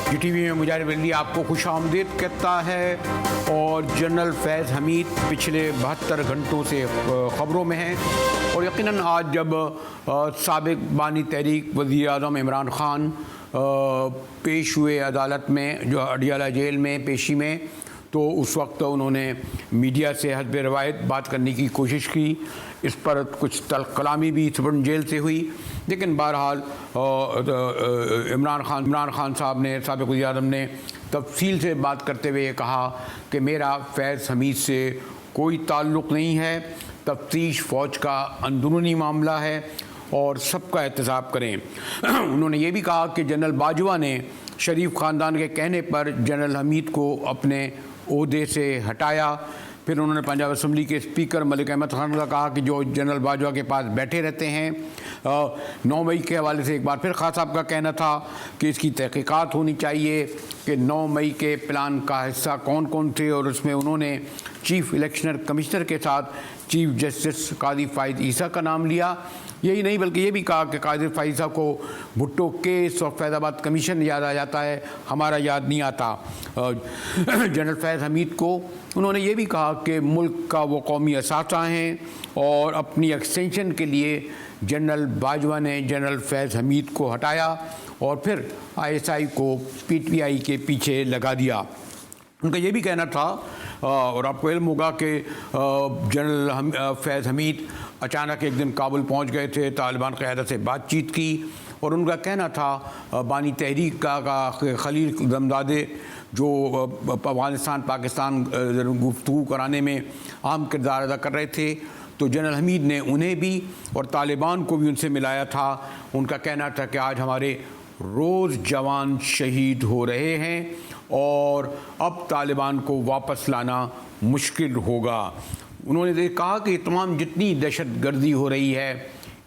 GTV में मुजाहिर वली आपको खुश आमदीद कहता है। और जनरल फैज़ हमीद पिछले 72 घंटों से ख़बरों में हैं और यकीनन आज जब साबिक़ बानी तहरीक वज़ीर आज़म इमरान ख़ान पेश हुए अदालत में, जो अडियाला जेल में पेशी में, तो उस वक्त उन्होंने मीडिया से हस्ब रवायत बात करने की कोशिश की। इस पर कुछ तल्ख़ कलामी भी सुप्रीम जेल से हुई, लेकिन बहरहाल इमरान खान साहब ने, साबिक़ वज़ीर आज़म ने तफसील से बात करते हुए कहा कि मेरा फैज़ हमीद से कोई ताल्लुक़ नहीं है, तफ्तीश फ़ौज का अंदरूनी मामला है और सबका एहतसाब करें। उन्होंने ये भी कहा कि जनरल बाजवा ने शरीफ ख़ानदान के कहने पर जनरल हमीद को अपने ओहदे से हटाया। फिर उन्होंने पंजाब असम्बली के स्पीकर मलिक अहमद खान का कहा कि जो जनरल बाजवा के पास बैठे रहते हैं, 9 मई के हवाले से एक बार फिर खान साहब का कहना था कि इसकी तहक़ीक़ात होनी चाहिए कि 9 मई के प्लान का हिस्सा कौन कौन थे, और उसमें उन्होंने चीफ़ इलेक्शनर कमिश्नर के साथ चीफ़ जस्टिस काजी फ़ाइज़ ईसा का नाम लिया। यही नहीं बल्कि ये भी कहा कि काजी फ़ाइज़ ईसा को भुट्टो केस और फैज़ाबाद कमीशन याद आ जाता है, हमारा याद नहीं आता। जनरल फैज़ हमीद को उन्होंने ये भी कहा कि मुल्क का वो कौमी असासा हैं और अपनी एक्सटेंशन के लिए जनरल बाजवा ने जनरल फैज़ हमीद को हटाया और फिर ISI को PTI के पीछे लगा दिया। उनका ये भी कहना था, और आपको इल्म होगा कि जनरल फैज़ हमीद अचानक एक दिन काबुल पहुंच गए थे, तालिबान क़यादत से बातचीत की, और उनका कहना था बानी तहरीक का खलील ज़मज़ादे जो अफ़गानिस्तान पाकिस्तान गुफ्तगू कराने में अहम किरदार अदा कर रहे थे, तो जनरल हमीद ने उन्हें भी और तालिबान को भी उनसे मिलाया था। उनका कहना था कि आज हमारे रोज़ जवान शहीद हो रहे हैं और अब तालिबान को वापस लाना मुश्किल होगा। उन्होंने कहा कि तमाम जितनी दहशत गर्दी हो रही है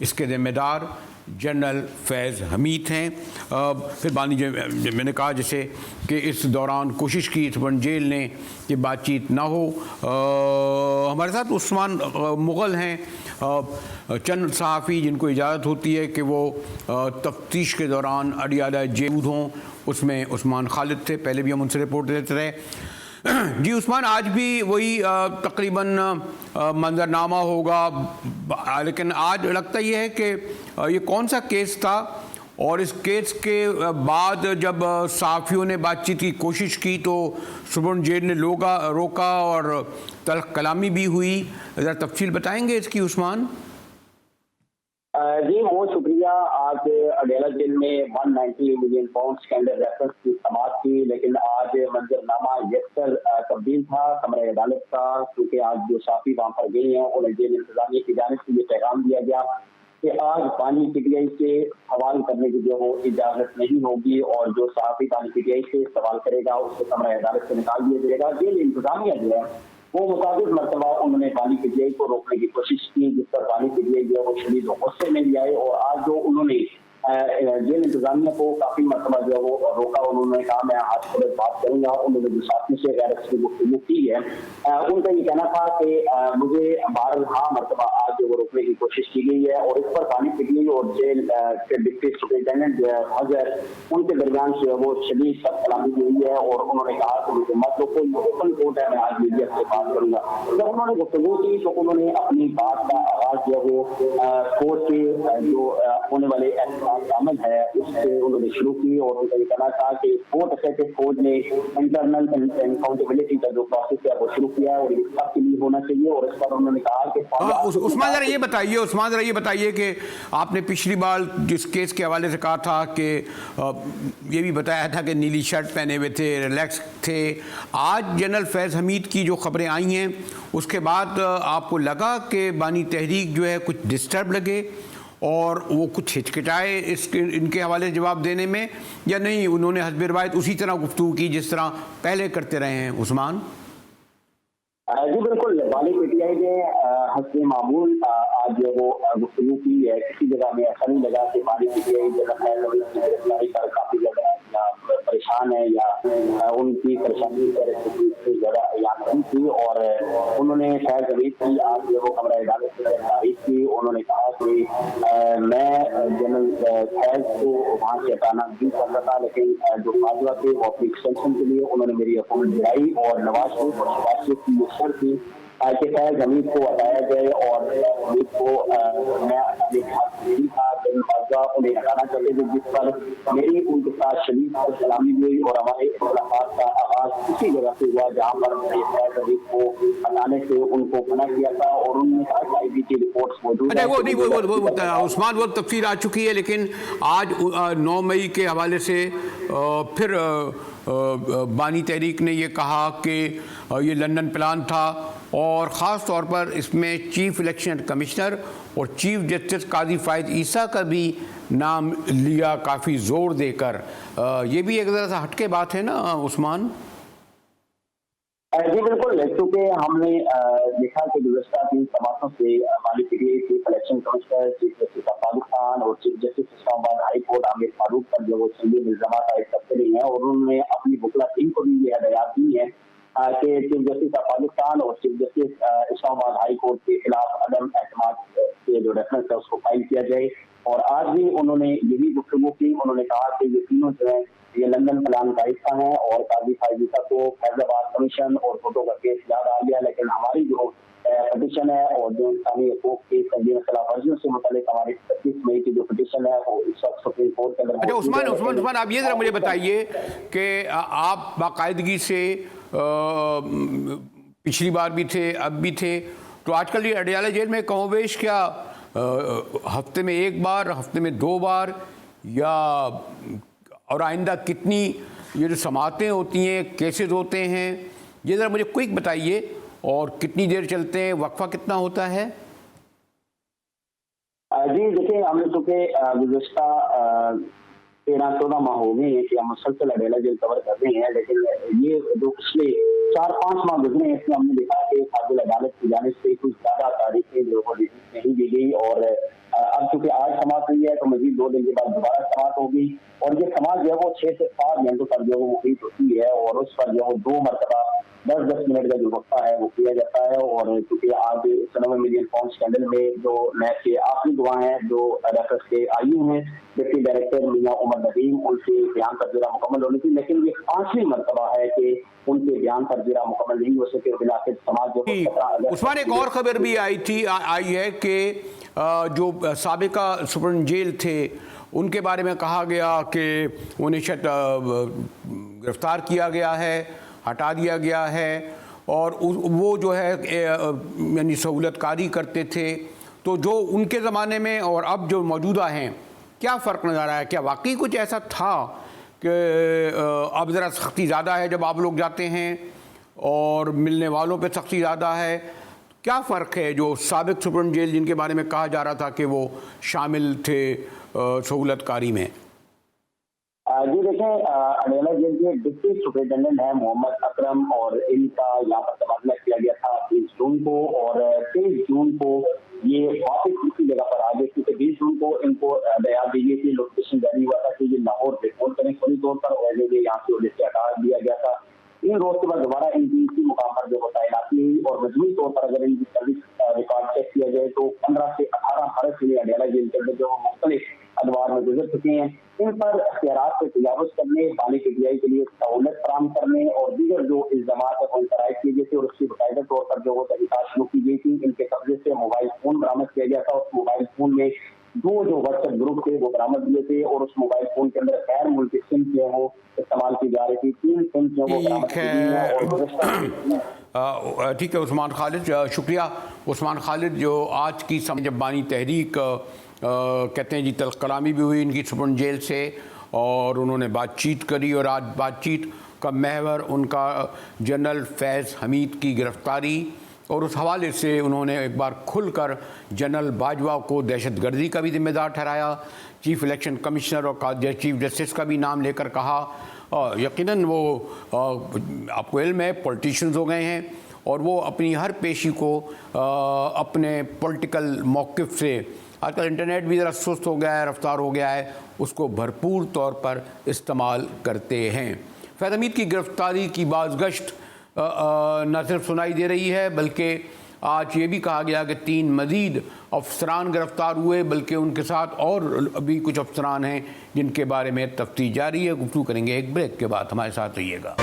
इसके ज़िम्मेदार जनरल फैज़ हमीद हैं। फिर बानी मैंने कहा जैसे कि इस दौरान कोशिश की सुप्रीम जेल ने कि बातचीत ना हो। हमारे साथ उस्मान मुग़ल हैं, चंद सहाफ़ी जिनको इजाज़त होती है कि वो तफ्तीश के दौरान अडियाला जेल हों, उसमें उस्मान खालिद थे, पहले भी हम उनसे रिपोर्ट देते रहे। जी उस्मान, आज भी वही तकरीबन मंजरनामा होगा, लेकिन आज लगता ये है कि ये कौन सा केस था, और इस केस के बाद जब सहाफ़ियों ने बातचीत की कोशिश की तो सुप्रीम जेल ने रोका और तल्ख़ कलामी भी हुई। ज़रा तफसील बताएंगे इसकी उस्मान? जी बहुत शुक्रिया। आज अडियाला जेल में 190 मिलियन पाउंड के अंडर रेफरेंस की समाअत की, लेकिन आज मंजरनामा यकसर तब्दील था कमरे अदालत का, क्योंकि आज जो साफी वहाँ पर गई हैं उन्हें जेल इंतजामिया की जानिब से ये पैगाम दिया गया कि आज बानी PTI से सवाल करने की जो इजाजत नहीं होगी, और जो साफी बानी PTI से सवाल करेगा उसको कमरे अदालत से निकाल दिया जाएगा। जेल इंतजामिया जो है वो मुताबिक मरतबा उन्होंने बानी PTI को रोकने की कोशिश की, जिस पर बानी PTI जो है वो शदीद गुस्से में भी आए, और आज जो उन्होंने जेल इंतजामिया को काफी मरतबा जो है वो रोका। उन्होंने कहा मैं आज पर बात करूंगा। उन्होंने जो साथी से गैर गुफ्तगू की है, उनका ये कहना था कि मुझे 12 मरतबा आज जो वो रोकने की कोशिश की गई है, और इस पर बानी PTI और जेल के डिप्टी सुपरिटेंडेंट जो है हजर, उनके दरमियान जो है वो शदीद सख्त कलामी हुई है, और उन्होंने कहा कि मुझे मत रोको, ओपन कोर्ट है, मैं आज मीडिया से बात करूंगा। जब उन्होंने गुफ्तगू की तो उन्होंने अपनी बात का आगाज जो है वो कोर्ट के जो होने वाले अमल है उससे उन्होंने शुरू की, और उनका ये कहना था कि कोर्ट एक्सेप्टेड फौज ने इंटरनल अकाउंटेबिलिटी का जो प्रोसेस है वो शुरू किया है और ये सबके लिए होना चाहिए। और इस पर उन्होंने कहा कि उस्मान जरा ये बताइए कि आपने पिछली बार जिस केस के हवाले से कहा था कि ये भी बताया था कि नीली शर्ट पहने हुए थे, रिलैक्स थे, आज जनरल फैज़ हमीद की जो खबरें आई हैं उसके बाद आपको लगा कि बानी तहरीक जो है कुछ डिस्टर्ब लगे और वो कुछ हिचकिचाए इनके हवाले जवाब देने में, या नहीं उन्होंने हस्ब रवायत उसी तरह गुफ्तगू की जिस तरह पहले करते रहे हैं? उस्मान जी बिल्कुल, बानी PTI ने हस्ब मामूल आज वो गुफ्तगू की है। किसी जगह में ऐसा नहीं लगा कि बानी PTI गिरफ्तारी पर काफी ज्यादा परेशान है या उनकी परेशानी पर ज्यादा या नहीं थी। थी और उन्होंने फैज हमीद की आज वो कमरा अदालत से तारीफ की। उन्होंने कहा कि मैं जनरल फैज को वहाँ से हटाना नहीं कर रहा था, लेकिन जो बाजवा थे वो अपनी एक्सटेंशन के लिए उन्होंने मेरी अपॉइंटमेंट दिलाई और नवाज शरीफ और शहबाज शरीफ की ये शर्त थी कि फैज हमीद को हटाया जाए और हमीद को मैं अपने हाथ नहीं था जनरल बाजवा उन्हें हटाना चाहते थे, जिस पर मेरी उनके साथ शरीफ और सलामी हुई और हमारे मुलाकात का आगाज उसी जगह से हुआ जहाँ पर मैंने फैज हमीद को हटाने से उनको मना किया था और उन्होंने कहा कि आईबी की रिपोर्ट्स मौजूद है। वो नहीं वो उस्मान वो तफसील आ चुकी है, लेकिन आज 9 मई के हवाले से फिर बानी तहरीक ने ये कहा कि ये लंदन प्लान था और ख़ास तौर पर इसमें चीफ इलेक्शन कमिश्नर और चीफ जस्टिस काजी फायद ईसा का भी नाम लिया काफ़ी ज़ोर देकर। ये भी एक ज़रा सा हटके बात है ना उस्मान? जी बिल्कुल, क्योंकि हमने देखा कि गुज़श्ता 3 समातों से माली PTI chief election commissioner chief justice Farooq Khan और chief justice Islamabad high court Aamir Farooq पर जो वो संगीन इल्जाम आयद करते रहे हैं और उन्होंने अपनी बुकला टीम को भी ये हदायत दी है कि चीफ जस्टिस फारूक खान और chief justice Islamabad high court के खिलाफ अदम एतमाद के जो रेफरेंस है उसको फाइल किया जाए। और आज भी उन्होंने यही गुफ्तगू की। उन्होंने कहा कि ये तीनों जो है ये लंदन प्लान का हिस्सा है और काजी फायद ईसा को फैजलाबाद कमीशन और फोटो का केस याद आ गया, लेकिन हमारी जो पिटीशन है और जो इंसानी हकूक की संगीन खिलाफ वर्जियों से मुतालिक हमारी 25 मई की जो पिटीशन है वो इस वक्त सुप्रीम कोर्ट के अंदर। अच्छा उस्मान आप ये जरा मुझे बताइए कि आप बाकायदगी से पिछली बार भी थे, अब भी थे, तो आजकल ये अडयाला जेल में कमोबेश क्या हफ्ते में 1 बार, हफ्ते में 2 बार या और आइंदा कितनी ये जो समातें होती हैं, केसेस होते हैं, ये ज़रा मुझे क्विक बताइए और कितनी देर चलते हैं, वक्फा कितना होता है? जी देखिए, हमने चूँकि गुज़श्ता 13-14 माह हो गए हैं कि हम मुसलसल अडयाला जेल कवर कर रहे हैं, लेकिन ये जो पिछले 4-5 माह गुजरे हैं इसमें हमने देखा कि काबिल अदालत की जानिब से कुछ ज़्यादा तारीखें जो नहीं दी गई और अब चूंकि आज समाप्त हुई है तो मजीद 2 दिन के बाद दोबारा समाप्त होगी और ये समाप्त जो है वो 6 से 7 घंटों तक जो है वो मुफीद होती है और उस पर जो है 2 मरतबा 10-10 मिनट का जो वक्फा है वो किया जाता है। और चूंकि आज 90 मिलियन पाउंड स्कैंडल में जो मैच के आखिरी गवाह हैं जो रेफरेंस के आई हैं डिप्टी डायरेक्टर मियां उमर नदीम, उनके बयान पर जरा मुकम्मल होनी थी, लेकिन ये 5वीं मरतबा है कि उनके बयान पर जरा मुकम्मल नहीं हो सके। बिलाखिर समाज जो उस्मान एक और खबर भी आई है कि जो साबिका सुप्रीम जेल थे उनके बारे में कहा गया कि उन्हें गिरफ्तार किया गया है, हटा दिया गया है और वो जो है यानी सहूलतकारी करते थे, तो जो उनके ज़माने में और अब जो मौजूदा हैं क्या फ़र्क नज़र आ रहा है? क्या वाकई कुछ ऐसा था कि अब ज़रा सख्ती ज़्यादा है जब आप लोग जाते हैं और मिलने वालों पे सख्ती ज़्यादा है? क्या फ़र्क है जो साबिक सुप्रीम जेल जिनके बारे में कहा जा रहा था कि वो शामिल थे सहूलतकारी में? जी देखें, अडयाला जेल के डिप्टी सुपरिटेंडेंट है मोहम्मद अकरम और इनका यहाँ पर तबादला किया गया था 20 जून को और 23 जून को ये वापस दूसरी जगह पर आ गए क्योंकि 20 जून को इनको हदायत दी गई थी, नोटिफिकेशन जारी हुआ था कि ये लाहौर रिपोर्ट करें फौरी तौर पर और यहाँ से उन्हें हटा दिया गया था। 3 रोज के बाद दोबारा इनकी इसी मुकाम पर जो तैनाती हुई और मजबूरी तौर पर अगर इनकी सर्विस रिकॉर्ड चेक किया जाए तो 15 से 18 बरस के लिए अडयाला जेल के अंदर जो मुख्तलिफ अदवार में गुजर चुके हैं, इन पर अख्तियारात से तजावुज़ करने, बानी पीटीआई के लिए सहूलत फराहम करने और दीगर जो इल्जाम है वो शराइत किए गए थे और उसकी बाकायदा तौर पर जो वो तहकीकात शुरू की गई थी। इनके कब्जे से मोबाइल फ़ोन बरामद किया गया था। उस मोबाइल फ़ोन में 2 जो व्हाट्सएप ग्रुप थे वो बरामद हुए थे और उस मोबाइल फ़ोन के अंदर गैर मुल्की सिम जो है वो इस्तेमाल की जा रही थी। 3 सिम जो वो बरामद की गई हैं। ठीक है उस्मान खालिद, शुक्रिया उस्मान खालिद। जो आज की जब बानी तहरीक कहते हैं जी तलकलामी भी हुई इनकी सुप्रीम जेल से और उन्होंने बातचीत करी और आज बातचीत का महवर उनका जनरल फैज़ हमीद की गिरफ़्तारी और उस हवाले से उन्होंने एक बार खुलकर जनरल बाजवा को दहशतगर्दी का भी जिम्मेदार ठहराया, चीफ इलेक्शन कमिश्नर और चीफ जस्टिस का भी नाम लेकर कहा। यकीनन वो आपको इल्म है पॉलिटिशियंस हो गए हैं और वो अपनी हर पेशी को अपने पॉलिटिकल मौक़िफ़ से, आजकल इंटरनेट भी ज़रा सुस्त हो गया है, रफ्तार हो गया है, उसको भरपूर तौर पर इस्तेमाल करते हैं। फैज़ हमीद की गिरफ़्तारी की बाज़गश्त न सिर्फ सुनाई दे रही है, बल्कि आज ये भी कहा गया कि 3 मज़ीद अफसरान गिरफ्तार हुए, बल्कि उनके साथ और अभी कुछ अफसरान हैं जिनके बारे में तफ्तीश जारी है। गुफ्तगू करेंगे एक ब्रेक के बाद, हमारे साथ रहिएगा।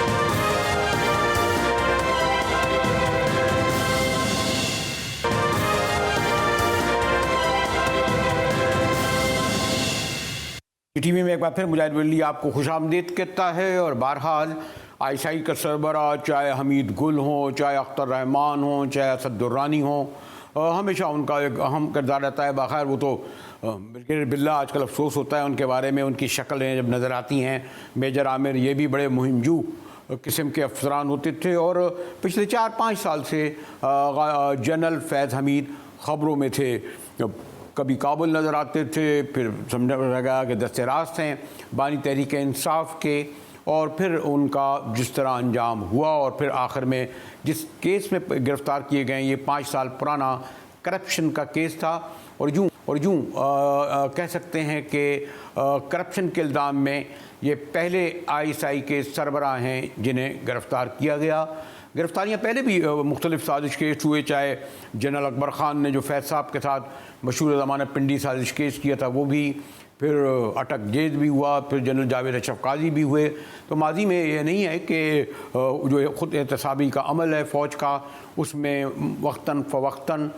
टीवी में एक बार फिर मुजाहिद वली आपको खुशामदीद कहता है। और बहरहाल आईएसआई का सरबरा चाहे हमीद गुल हो, चाहे अख्तर रहमान हो, चाहे असद दुर्रानी हो, हमेशा उनका एक अहम किरदार रहता है। बाखैर वो तो ब्रिगेडियर बिल्ला आजकल अफसोस होता है उनके बारे में, उनकी शक्लें जब नज़र आती हैं। मेजर आमिर ये भी बड़े मुहिमजू किस्म के अफसरान होते थे और पिछले 4-5 साल से जनरल फैज़ हमीद ख़बरों में थे। कभी काबुल नज़र आते थे, फिर समझा लगा कि दस्ते रास्त हैं बानी तहरीक इंसाफ के, और फिर उनका जिस तरह अंजाम हुआ और फिर आखिर में जिस केस में गिरफ़्तार किए गए, ये 5 साल पुराना करप्शन का केस था। और यूँ कह सकते हैं कि करप्शन के इल्ज़ाम में ये पहले आईएसआई के सरबराह हैं जिन्हें गिरफ़्तार किया गया। गिरफ़्तारियाँ पहले भी मुख्तलिफ साजिश केस हुए, चाहे जनरल अकबर ख़ान ने जो फैज़ साहब के साथ मशहूर ज़माना पिंडी साजिश केस किया था वो भी, फिर अटक जेद भी हुआ, फिर जनरल जावेद अशरफ काजी भी हुए। तो माजी में ये नहीं है कि जो ख़ुद एहतसाबी का अमल है फ़ौज का, उसमें वक्तन फ़वक्तन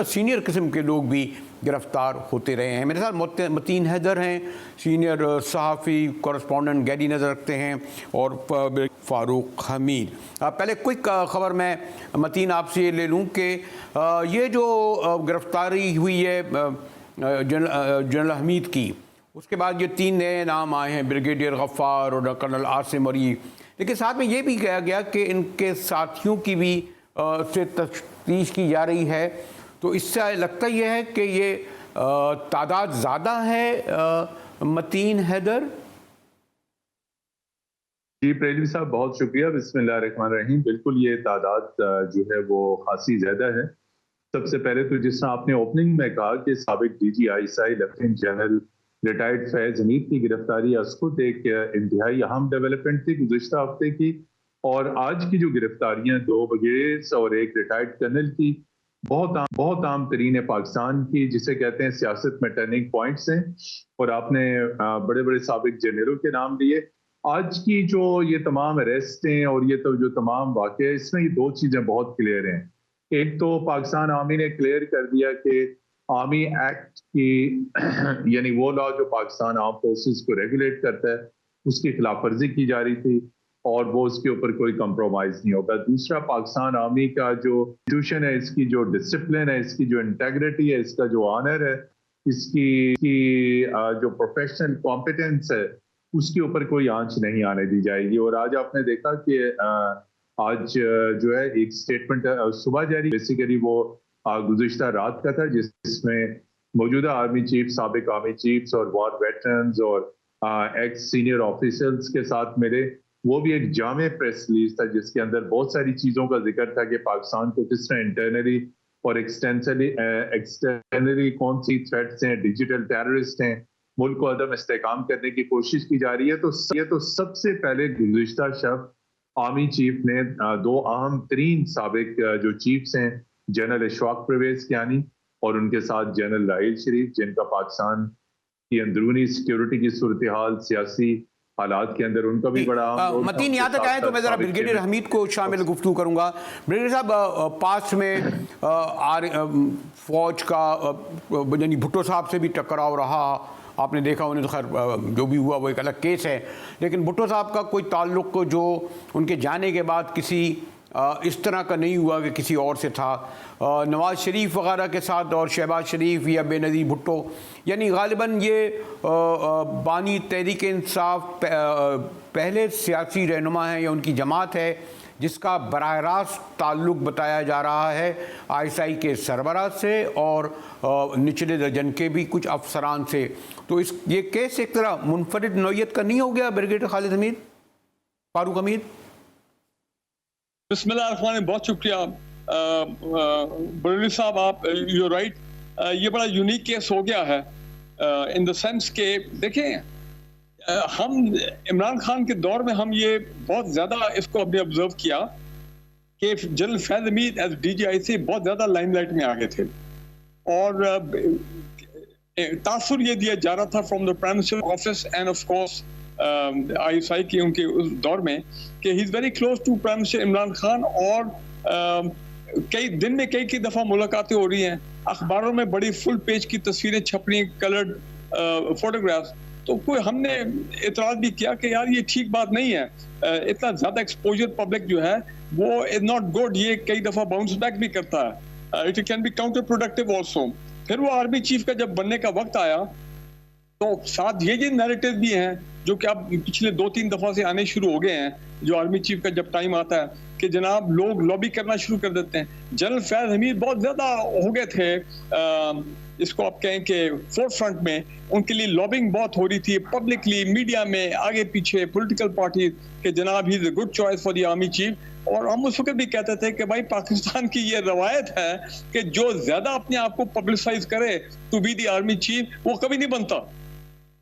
सीनियर किस्म के लोग भी गिरफ़्तार होते रहे हैं। मेरे साथ मतीन हैदर हैं, सीनियर सहाफ़ी कॉरेस्पॉन्डेंट गैरी नज़र रखते हैं, और फ़ारूक हमीद। पहले क्विक ख़बर मैं मतीन आपसे ले लूँ कि ये जो गिरफ़्तारी हुई है जनरल हमीद की, उसके बाद ये 3 नए नाम आए हैं, ब्रिगेडियर गफ़्फ़ार और कर्नल आसिम अली। लेकिन साथ में ये भी कहा गया कि इनके साथियों की भी से तफ्तीश की जा रही है। तो इससे लगता यह है कि ये तादाद ज़्यादा है। मतीन हैदर जी प्रेलवी साहब, बहुत शुक्रिया। बिस्मिल्लाहिर्रहमानिर्रहीम। बिल्कुल ये तादाद जो है वो खासी ज़्यादा है। सबसे पहले तो जिस तरह आपने ओपनिंग में कहा कि साबिक DG ISI lieutenant general retired Faiz Hameed की गिरफ्तारी खुद एक इंतहाई अहम डेवलपमेंट थी गुज़िश्ता हफ्ते की, और आज की जो गिरफ्तारियां 2 ब्रिगेडियर्स और एक रिटायर्ड कर्नल की बहुत आम तरीन है पाकिस्तान की, जिसे कहते हैं सियासत में टर्निंग पॉइंट्स हैं। और आपने बड़े बड़े साबिक जनरलों के नाम लिए। आज की जो ये तमाम अरेस्ट हैं और ये तो जो तमाम वाक़े, इसमें ये 2 चीज़ें बहुत क्लियर हैं। एक तो पाकिस्तान आर्मी ने क्लियर कर दिया कि आर्मी एक्ट की यानी वो लॉ जो पाकिस्तान आर्म फोर्सेस को रेगुलेट करता है, उसकी खिलाफ वर्जी की जा रही थी और वो उसके ऊपर कोई कंप्रोमाइज नहीं होगा। दूसरा, पाकिस्तान आर्मी का जो इंस्टीट्यूशन है, इसकी जो डिसिप्लिन है, इसकी जो इंटेग्रिटी है, इसका जो ऑनर है, इसकी जो प्रोफेशनल कॉम्पिटेंस है, उसके ऊपर कोई आंच नहीं आने दी जाएगी। और आज आपने देखा कि आज जो है एक स्टेटमेंट सुबह जारी, बेसिकली वो गुज़िश्ता रात का था, जिसमें मौजूदा आर्मी चीफ, साबिक आर्मी चीफ्स और वॉर वेटरन्स और एक्स सीनियर ऑफिसर्स के साथ मिले। वो भी एक जामे प्रेस रिलीज था जिसके अंदर बहुत सारी चीज़ों का जिक्र था कि पाकिस्तान को किस तरह इंटरनली और एक्सटर्नली कौन सी थ्रेट्स हैं, डिजिटल टेररिस्ट हैं, मुल्क को अदम इस्तेहकाम करने की कोशिश की जा रही है। तो ये तो सबसे पहले गुज़िश्ता शब आर्मी चीफ ने 2 अहम तरीन साबिक जो चीफ्स हैं, जनरल इशफाक परवेज कियानी और उनके साथ जनरल राहिल शरीफ, जिनका पाकिस्तान की अंदरूनी सिक्योरिटी की सूरत हाल, सियासी हालात के अंदर उनका भी बड़ा मतीन यहाँ तक आए तो मैं ज़रा ब्रिगेडियर हमीद को शामिल गुफ्तगू करूँगा। ब्रिगेडियर साहब, पास में फौज का यानी भुट्टो साहब से भी टकराव रहा, आपने देखा। उन्हें तो खैर जो भी हुआ वो एक अलग केस है, लेकिन भुट्टो साहब का कोई ताल्लुक़ जो उनके जाने के बाद किसी इस तरह का नहीं हुआ कि किसी और से था। नवाज़ शरीफ वगैरह के साथ और शहबाज शरीफ या बेनज़ीर भुट्टो, यानी गालिबन ये बानी तहरीक इंसाफ पहले सियासी रहनुमा हैं या उनकी जमात है जिसका बराह रास्त ताल्लुक़ बताया जा रहा है आईएसआई के सरबराह से और निचले दर्जन के भी कुछ अफसरान से। तो ये केस एक तरह मुनफरिद नौयत का नहीं हो गया ब्रिगेडियर खालिद हमीद, फारूक हमीद? बिस्मिल्लाहिर्रहमानिर्रहीम, बहुत शुक्रिया बरेली साहब, आप यू राइट। ये बड़ा यूनिक केस हो गया है इन द सेंस के देखें, हम इमरान खान के दौर में हम ये बहुत ज़्यादा इसको हमने ऑब्जर्व किया कि जनरल फैज़ हमीद एज DGI से बहुत ज़्यादा लाइमलाइट में आ गए थे और तासुर ये दिया जा रहा था from the prime minister office and of course ISI की उनके उस दौर में कि he is very close to prime minister Imran Khan और कई दिन में कई दफ़ा मुलाकातें हो रही हैं, अखबारों में बड़ी फुल पेज की तस्वीरें छप रही हैं, कलर्ड फोटोग्राफ्स। तो कोई हमने इतराज़ भी किया कि यार ये ठीक बात नहीं है, इतना ज़्यादा एक्सपोजर पब्लिक जो है वो इज नॉट गुड, ये कई दफ़ा बाउंस बैक भी करता है, it can be counter productive also. फिर वो आर्मी चीफ का जब बनने का वक्त आया तो साथ ये नैरेटिव भी हैं जो कि अब पिछले 2-3 दफ़ा से आने शुरू हो गए हैं, जो आर्मी चीफ का जब टाइम आता है कि जनाब लोग लॉबी करना शुरू कर देते हैं। जनरल फैज़ हमीद बहुत ज़्यादा हो गए थे, इसको आप कहें कि फोर्थ फ्रंट में उनके लिए लॉबिंग बहुत हो रही थी पब्लिकली, मीडिया में, आगे पीछे, पॉलिटिकल पार्टी के जनाब he is a good choice for the army chief. और हम उस वक्त भी कहते थे कि भाई पाकिस्तान की ये रवायत है कि जो ज़्यादा अपने आप को पब्लिसाइज करे to be the army chief वो कभी नहीं बनता।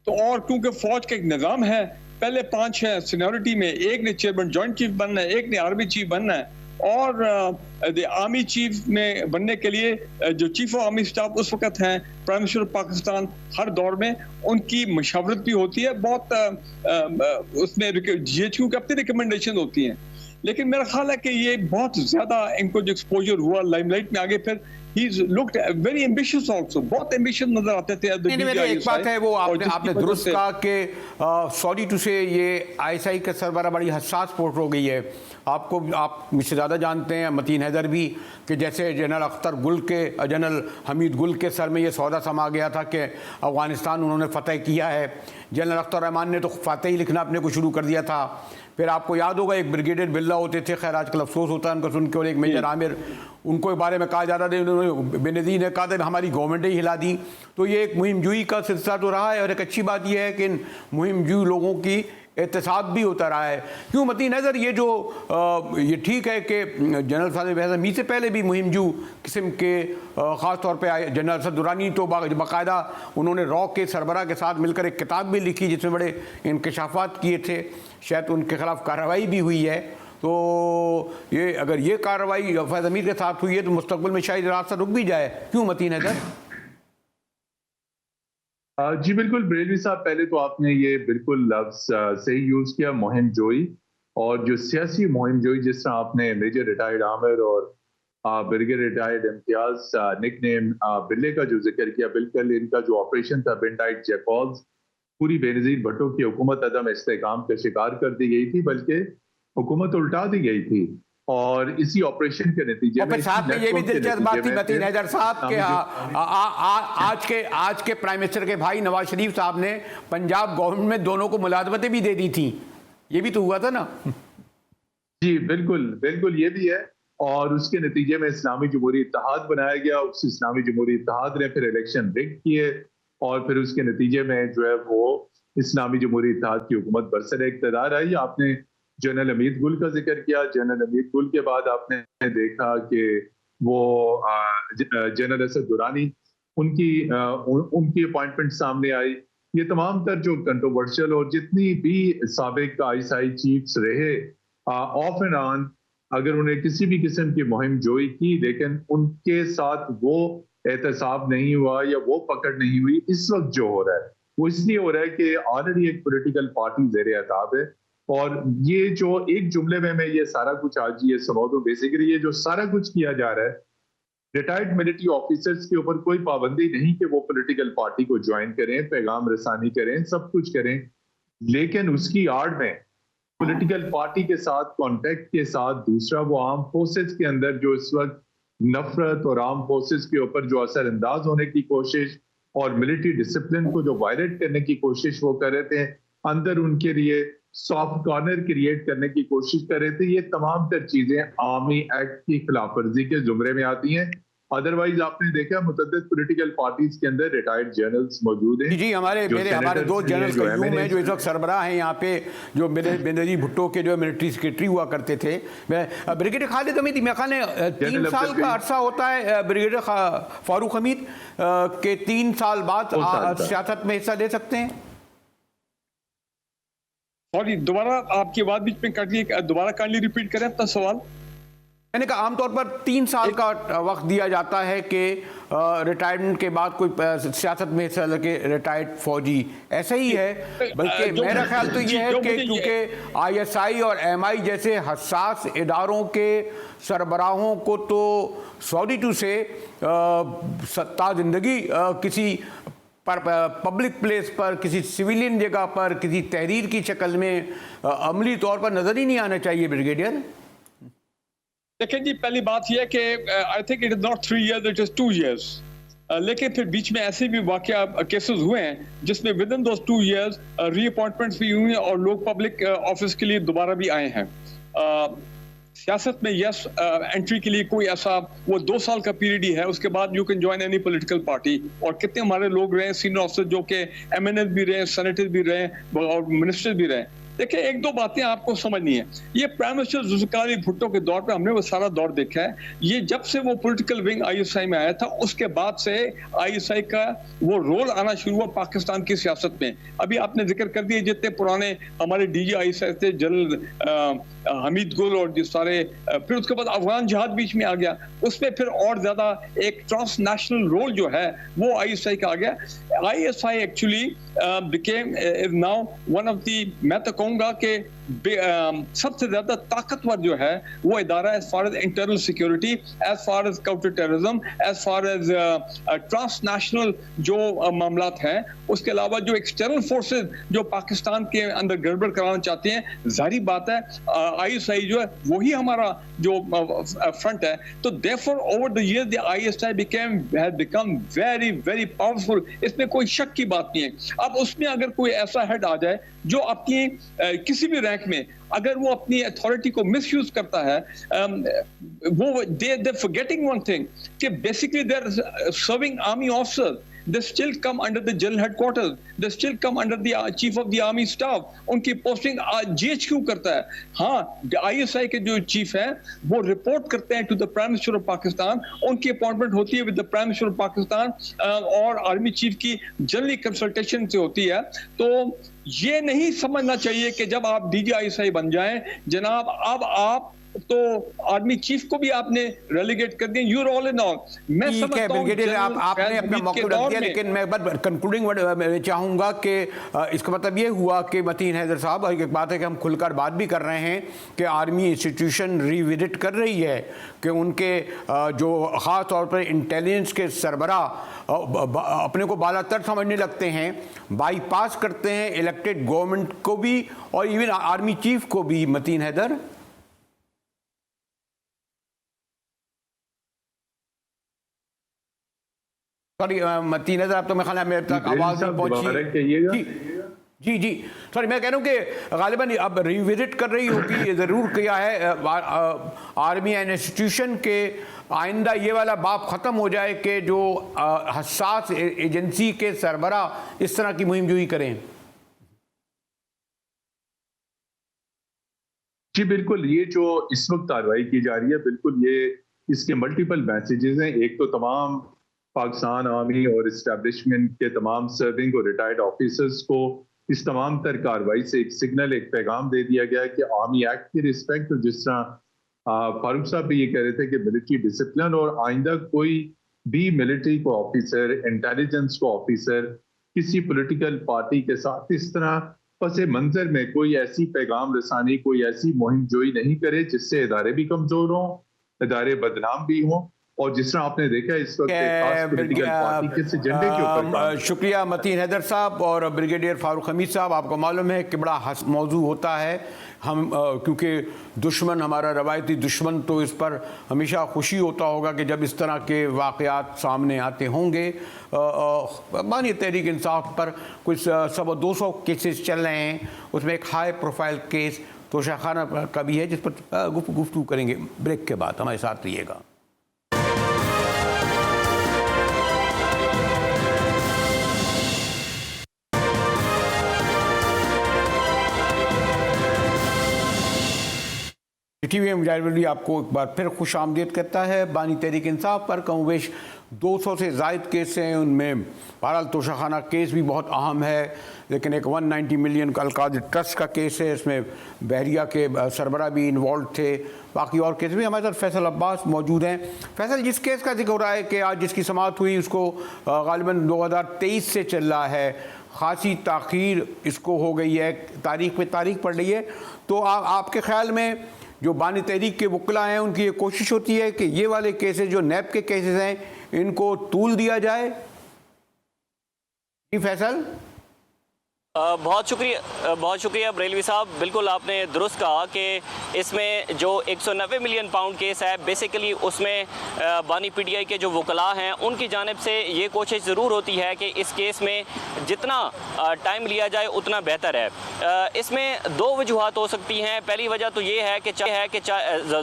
तो और क्योंकि फौज का एक निज़ाम है, पहले 5 हैं सीनियरिटी में, एक ने चेयरमैन जॉइंट चीफ बनना है, एक ने आर्मी चीफ बनना है, और आर्मी चीफ में बनने के लिए जो चीफ ऑफ आर्मी स्टाफ उस वक्त हैं प्राइम मिनिस्टर पाकिस्तान, हर दौर में उनकी मशावरत भी होती है, बहुत उसमें GHQ की अपनी रिकमेंडेशन होती हैं। लेकिन मेरा ख्याल है कि ये बहुत ज्यादा इनको जो एक्सपोजर हुआ लाइमलाइट में आगे, फिर he looked very ambitious also, बहुत एम्बिशियस नजर आते थे। एक बात है वो आपने दुरुस्त कहा कि सॉरी टू से ये ISI का सरबराह बड़ी हसास पोस्ट हो गई है। आप मुझसे ज़्यादा जानते हैं, मतीन हैदर भी, कि जैसे जनरल हमीद गुल के सर में ये सौदा समा गया था कि अफगानिस्तान उन्होंने फतह किया है। जनरल अख्तर रहमान ने तो फतह ही लिखना अपने को शुरू कर दिया था। फिर आपको याद होगा एक ब्रिगेडियर बिल्ला होते थे, खैर आजकल अफसोस होता है उनको सुन के, और एक मेजर आमिर, उनको बारे में कहा जाता था, उन्होंने बेनज़ीर ने कहा था हमारी गवर्नमेंट ही हिला दी। तो ये एक मुहिम जुई का सिलसिला तो रहा है, और एक अच्छी बात यह है कि इन मुहिम जुई लोगों की एहतसाब भी होता रहा है। क्यों मतीन नज़र ये जो ये ठीक है कि जनरल फैज़ हमीद से पहले भी मुहिम जू किस्म के ख़ास तौर पे आए, जनरल असद दुरानी तो बाकायदा उन्होंने रॉ के सरबराह के साथ मिलकर एक किताब भी लिखी जिसमें बड़े इंकशाफात किए थे, शायद उनके खिलाफ कार्रवाई भी हुई है। तो ये अगर ये कार्रवाई फैज़ हमीद के साथ हुई है तो मुस्तकबिल में शायद रास्ता रुक भी जाए। क्यों मतीन नज़र? जी बिल्कुल बरेलवी साहब, पहले तो आपने ये बिल्कुल लफ्ज सही यूज किया, मुहिम जोई, और जो सियासी मुहिम जोई जिस तरह आपने मेजर रिटायर्ड आमिर और ब्रिगेडियर रिटायर्ड इम्तियाज निकनेम बिल्ले का जो जिक्र किया, बिल्कुल इनका जो ऑपरेशन था बेंटाइट जैकॉल्स, पूरी बेनज़ीर भुट्टो की हुकूमत अदम इस्तेकाम का शिकार कर दी गई थी, बल्कि हुकूमत उल्टा दी गई थी। और इसी ऑपरेशन के नतीजे में साहब ने ये भी दिलचस्प बात थी मतीन हैदर साहब के आज के प्राइम मिनिस्टर के भाई नवाज शरीफ साहब ने पंजाब गवर्नमेंट में दोनों को मुलाजमतें भी दे दी थी, ये भी तो हुआ था ना। जी बिल्कुल बिल्कुल, ये भी है। और उसके नतीजे में इस्लामी जमहूरी इत्तेहाद बनाया गया, उस इस्लामी जमहूरी इत्तेहाद ने फिर इलेक्शन रिग किए, और फिर उसके नतीजे में जो है वो इस्लामी जमहूरी इत्तेहाद की हुकूमत बरसर इक़्तिदार आई। आपने जनरल हमीद गुल का जिक्र किया, जनरल हमीद गुल के बाद आपने देखा कि वो जनरल असद दुरानी, उनकी अपॉइंटमेंट सामने आई। ये तमाम तर जो कंट्रोवर्शियल और जितनी भी साबिक ISI चीफ्स रहे, ऑफ एंड ऑन अगर उन्हें किसी भी किस्म की मुहिम जोई की, लेकिन उनके साथ वो एहतसाब नहीं हुआ या वो पकड़ नहीं हुई, इस वक्त जो हो रहा है वो इसलिए हो रहा है कि ऑलरेडी एक पॉलिटिकल पार्टी ज़ेरे अताब है। और ये जो एक जुमले में मैं ये सारा कुछ आज ये समझ दूं, बेसिकली ये जो सारा कुछ किया जा रहा है, रिटायर्ड मिलिट्री ऑफिसर्स के ऊपर कोई पाबंदी नहीं कि वो पॉलिटिकल पार्टी को ज्वाइन करें, पैगाम रसानी करें, सब कुछ करें, लेकिन उसकी आड़ में पॉलिटिकल पार्टी के साथ कॉन्टेक्ट के साथ दूसरा वो आर्म फोर्सेस के अंदर जो इस वक्त नफरत और आर्म फोर्सेस के ऊपर जो असरअंदाज होने की कोशिश और मिलिट्री डिसिप्लिन को जो वायलेट करने की कोशिश वो कर रहे थे, अंदर उनके लिए सॉफ्ट कॉर्नर क्रिएट करने की कोशिश कर रहे थे, ये तमाम तर चीजें आर्मी एक्ट की खिलाफवर्जी के जुमरे में आती हैं। अदरवाइज आपने देखा मुतअद्दिद पॉलिटिकल पार्टीज के अंदर रिटायर्ड जनरल्स मौजूद हैं। जी हमारे दो जनरल्स कयूम हैं जो इस वक्त सरबराह हैं यहाँ पे, जो बेनज़ीर भुट्टो के जो मिलिट्री सेक्रेटरी हुआ करते थे। ब्रिगेडियर खालिद हमीद, मेरे ख्याल में 3 साल का अरसा होता है ब्रिगेडियर फारूक हमीद के 3 साल बाद सियासत में हिस्सा ले सकते हैं। सॉरी, दोबारा आपकी आवाज बीच में कट गई, दोबारा काइंडली रिपीट करें अपना सवाल। मैंने कहा आमतौर पर 3 साल का वक्त दिया जाता है कि रिटायरमेंट के बाद कोई सियासत में हिस्सा लेके रिटायर्ड फौजी, ऐसा ही है। बल्कि मेरा ख्याल तो ये है कि क्योंकि आईएसआई और एमआई जैसे हसास इदारों के सरबराहों को तो सॉरी टू से सत्ता जिंदगी किसी पर पब्लिक प्लेस पर, किसी सिविलियन जगह पर, किसी तहरीर की शक्ल में अमली तौर पर नजर ही नहीं आना चाहिए ब्रिगेडियर। देखिए जी, पहली बात यह है कि I think it is not 3 years, it is 2 years। लेकिन फिर बीच में ऐसे भी वाकया केसेस हुए हैं जिसमें विद इन दोस 2 years रीअपॉइंटमेंट्स भी हुई हैं और लोग पब्लिक ऑफिस के लिए दोबारा भी आए हैं। सियासत में यस एंट्री के लिए कोई ऐसा वो 2 साल का पीरियड ही है, उसके बाद you can join any political party. और कितने हमारे लोग रहे सीनियर ऑफिसर जो कि एमएनएस भी रहे, सेनेटर भी रहे और मिनिस्टर भी रहे। देखिए, 1-2 बातें आपको समझनी है। ये प्राइम मिनिस्टर जुल्फिकार अली भुट्टो के दौर पे हमने वो सारा दौर देखा है। ये जब से वो पॉलिटिकल विंग आईएसआई में आया था उसके बाद से आईएसआई का वो रोल आना शुरू हुआ पाकिस्तान की सियासत में। अभी आपने जिक्र कर दिया जितने पुराने हमारे डीजी आईएसआई थे, जनरल हमीद गुल और जिस सारे, फिर उसके बाद अफगान जिहाद बीच में आ गया, उसमें फिर और ज्यादा एक ट्रांसनेशनल रोल जो है वो आईएसआई का आ गया। ISI actually became is now one of the, मैं तो कहूंगा कि सबसे ज्यादा ताकतवर जो है वो इदारा as far as internal security, as far as counter terrorism, as far as transnational जो मामलात हैं। उसके अलावा जो एक्सटर्नल फोर्सेस जो पाकिस्तान के अंदर गड़बड़ कराना चाहते हैं, जाहिर बात है आईएसआई जो है वही हमारा जो फ्रंट है। तो therefore over the year the ISI has become very very powerful, इसमें कोई शक की बात नहीं है। अब उसमें अगर कोई ऐसा हेड आ जाए जो अपनी किसी भी रैंक में अगर वो अपनी अथॉरिटी को मिसयूज करता है, वो दे फॉरगेटिंग वन थिंग कि basically they are serving army officer, they still come under the general headquarters, they still come under the chief of the army staff, उनकी पोस्टिंग जीएचक्यू करता है। हाँ, ISI के जो चीफ हैं वो report करते हैं to the prime minister of Pakistan, उनकी अपॉइंटमेंट होती है with the prime minister of Pakistan और आर्मी चीफ की जनरली कंसल्टेशन से होती है। तो ये नहीं समझना चाहिए कि जब आप डीजी आईएसआई बन जाएं जनाब अब आप तो आर्मी चीफ को भी आपने रेलीगेट कर दिया। यूर ऑल इन ऑल, मैं समझता हूं ब्रिगेडियर आपने अपना मौका रख दिया, लेकिन मैं बस कंक्लूडिंग वर्ड चाहूंगा कि इसका मतलब ये हुआ कि मतीन हैदर साहब, एक बात है कि हम खुलकर बात भी कर रहे हैं कि आर्मी इंस्टीट्यूशन रिविजिट कर रही है कि उनके जो ख़ास तौर पर इंटेलिजेंस के सरबराह अपने को बालातर समझने लगते हैं, बाईपास करते हैं इलेक्टेड गवर्नमेंट को भी और इवन आर्मी चीफ को भी। मतीन हैदर, सॉरी मतीन हैदर, आप तो मैं ख्याल मेरे तक आवाज नहीं पहुंची। जी जी, सॉरी, मैं कह रहा हूँ कि गालिबन अब रिविजिट कर रही होगी, ये ज़रूर किया है आर्मी एंड इंस्टीट्यूशन के आइंदा ये वाला बाप ख़त्म हो जाए कि जो हसास एजेंसी के सरबराह इस तरह की मुहिम जोई करें। जी बिल्कुल, ये जो इस वक्त कार्रवाई की जा रही है, बिल्कुल ये इसके मल्टीपल मैसेजेस हैं। एक तो तमाम पाकिस्तान आर्मी और इस्टेब्लिशमेंट के तमाम सर्विंग और रिटायर्ड ऑफिसर्स को इस तमाम तर कार्रवाई से एक सिग्नल, एक पैगाम दे दिया गया है कि आर्मी एक्ट की रिस्पेक्ट, और जिस तरह फारूक साहब भी ये कह रहे थे कि मिलिट्री डिसिप्लिन, और आइंदा कोई भी मिलिट्री को ऑफिसर, इंटेलिजेंस को ऑफिसर किसी पॉलिटिकल पार्टी के साथ इस तरह पसे मंजर में कोई ऐसी पैगाम रसानी, कोई ऐसी मुहिम जोई नहीं करे जिससे इदारे भी कमजोर हों, इदारे बदनाम भी हों। और जिस तरह आपने देखा इस वक्त पॉलिटिकल पार्टी के एजेंडे के ऊपर। शुक्रिया मतीन हैदर साहब और ब्रिगेडियर फारूक हमीद साहब। आपको मालूम है कि बड़ा मौजू होता है, हम क्योंकि दुश्मन हमारा रवायती दुश्मन, तो इस पर हमेशा खुशी होता होगा कि जब इस तरह के वाक़यात सामने आते होंगे। मानिए तहरीक इंसाफ पर कुछ 100-200 केसेस चल रहे हैं, उसमें एक हाई प्रोफाइल केस तोशाखाना का भी है जिस पर गुफ्तगू करेंगे ब्रेक के बाद। हमारे साथ रहिएगा। GTV में मुजाहिद वली आपको एक बार फिर खुश आमदीद कहता है। बानी तहरीक इंसाफ पर कमोवेश 200 से ज़ायद केस हैं, उनमें बहरहाल तोशाखाना केस भी बहुत अहम है, लेकिन एक 190 मिलियन का अलकाद ट्रस्ट का केस है, इसमें बहरिया के सरबरा भी इन्वॉल्व थे, बाकी और केस भी। हमारे साथ फैसल अब्बास मौजूद हैं। फैसल, जिस केस का जिक्र हो रहा है कि आज जिसकी समाअत हुई उसको गालिबन 2023 से चल रहा है, खासी ताख़ीर इसको हो गई है, तारीख पे तारीख पड़ रही है, तो आपके ख्याल में जो बानी तहरीक के वकला हैं उनकी ये कोशिश होती है कि ये वाले केसेस जो नैब के केसेस हैं इनको तूल दिया जाए? जी फैसल। बहुत शुक्रिया बरेलवी साहब। बिल्कुल आपने दुरुस्त कहा कि इसमें जो 190 मिलियन पाउंड केस है, बेसिकली उसमें बानी पीटीआई के जो वकला हैं उनकी जानिब से ये कोशिश ज़रूर होती है कि इस केस में जितना टाइम लिया जाए उतना बेहतर है। इसमें दो वजूहात हो सकती हैं। पहली वजह तो ये है कि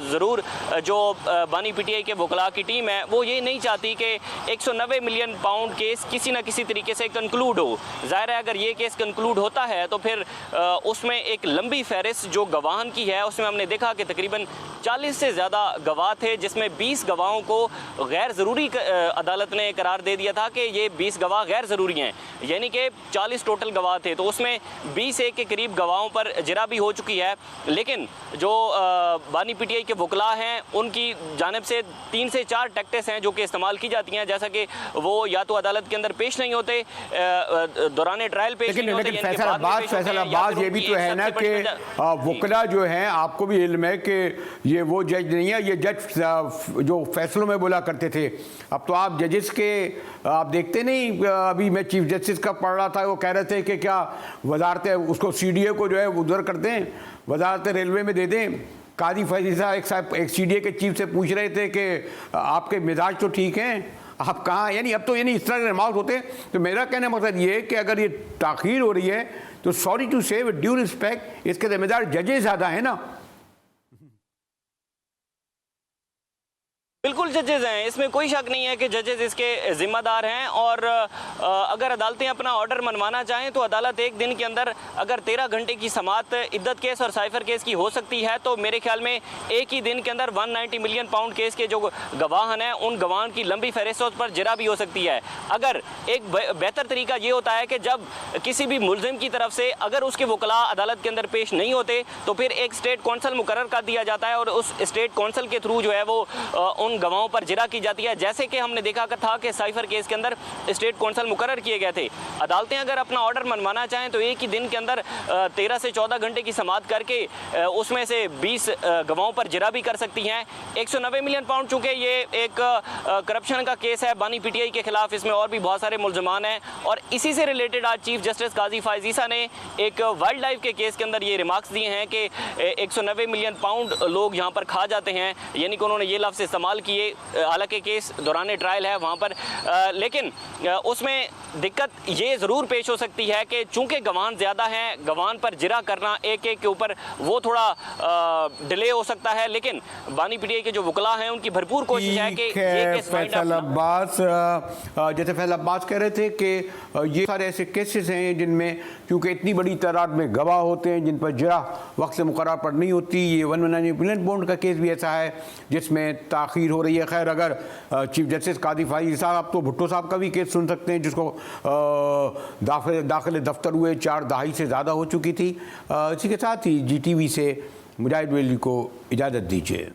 ज़रूर जो बानी पीटीआई के वकला की टीम है वो ये नहीं चाहती कि 190 मिलियन पाउंड केस किसी न किसी तरीके से कंक्लूड हो। ज़ाहिर है अगर ये केस कंक्लूड होता है तो फिर उसमें एक लंबी फहरिस्त जो गवाहन की है, उसमें हमने देखा कि तकरीबन 40 से ज़्यादा गवाह थे, जिसमें 20 गवाहों को गैर ज़रूरी अदालत ने करार दे दिया था कि ये 20 गवाह गैर ज़रूरी हैं, यानी कि 40 टोटल गवाह थे, तो उसमें 20 एक के करीब गवाहों पर जरा भी हो चुकी है। लेकिन जो बानी पीटीआई के वकला हैं उनकी जानिब से 3 से 4 टैक्टिक्स हैं जो कि इस्तेमाल की जाती हैं, जैसा कि वो या तो अदालत के अंदर पेश नहीं होते, दौरान ट्रायल पेश नहीं होते। लेकिन फैसल अब्बास ये भी तो है ना कि वकला जो हैं, आपको भी इल्म है कि ये वो जज नहीं है, ये जज जो फैसलों में बोला करते थे। अब तो आप जजेस के आप देखते नहीं, अभी मैं चीफ जस्टिस का पढ़ रहा था, वो कह रहे थे कि क्या वजारत उसको CDA को जो है उधर कर दें, वजारत रेलवे में दे दें। कादी फैजी साहब एक CDA के चीफ से पूछ रहे थे कि आपके मिजाज तो ठीक हैं, आप कहाँ, यानी अब तो यानी इस तरह के रिमार्क होते हैं। तो मेरा कहने का मतलब ये है कि अगर ये ताख़ीर हो रही है तो सॉरी टू से विद ड्यू रिस्पेक्ट इसके जिम्मेदार जजेस ज़्यादा है ना। बिल्कुल जजेस हैं, इसमें कोई शक नहीं है कि जजेस इसके ज़िम्मेदार हैं। और अगर अदालतें अपना ऑर्डर मनवाना चाहें तो अदालत एक दिन के अंदर अगर 13 घंटे की समाअत इद्दत केस और साइफर केस की हो सकती है, तो मेरे ख्याल में एक ही दिन के अंदर 190 मिलियन पाउंड केस के जो गवाहन हैं उन गवाहन की लंबी फहरिस्त पर जरा भी हो सकती है। अगर एक बेहतर तरीका ये होता है कि जब किसी भी मुलजिम की तरफ से अगर उसके वकला अदालत के अंदर पेश नहीं होते तो फिर एक स्टेट कौंसल मुकर्रर कर दिया जाता है और उस स्टेट कौंसल के थ्रू जो है वो उन गवाहों पर जिरा की जाती है। जैसे कि हमने देखा था कि साइफर केस के अंदर स्टेट कौंसल मुकर्रर किए गए थे। अदालतें अगर अपना ऑर्डर मनवाना चाहें तो एक ही दिन के अंदर 13 से 14 घंटे की समाअत करके उसमें से 20 गवाहों पर जिरा भी कर सकती हैं। 190 मिलियन पाउंड, चूंकि ये एक करप्शन का केस है बानी पीटीआई के खिलाफ, इसमें और भी बहुत सारे मुलजमान हैं और इसी से रिलेटेड आज चीफ जस्टिस काजी फायज ईसा ने एक वाइल्ड लाइफ के केस के अंदर ये रिमार्क्स दिए हैं कि 190 मिलियन पाउंड लोग यहाँ पर खा जाते हैं, यानी कि उन्होंने ये लफ्ज़ इस्तेमाल किए। हालांकि केस दौरान ट्रायल है वहाँ पर, लेकिन उसमें दिक्कत ये ज़रूर पेश हो सकती है कि चूंकि गवाहान ज़्यादा हैं, गवाहान पर जिरा करना एक एक के ऊपर वो थोड़ा डिले हो सकता है। लेकिन बानी पीटीआई के जो वकला हैं उनकी भरपूर कोशिश है कि ये केस फैसल अब्बास, जैसे फैसल अब्बास कह रहे थे कि ये सारे ऐसे केसेस हैं जिनमें क्योंकि इतनी बड़ी तादाद में गवाह होते हैं जिन पर जिरा वक्त से मुकर्रर पर नहीं होती। ये 190 मिलियन पाउंड का केस भी ऐसा है जिसमें ताख़ीर हो रही है। खैर, अगर चीफ जस्टिस कादी फायज साहब, आप तो भुट्टो साहब का भी केस सुन सकते हैं जिसको दाखिले दफ्तर हुए 4 दहाई से ज़्यादा हो चुकी थी। इसी के साथ ही GTV से मुजाहिद वली को इजाज़त दीजिए।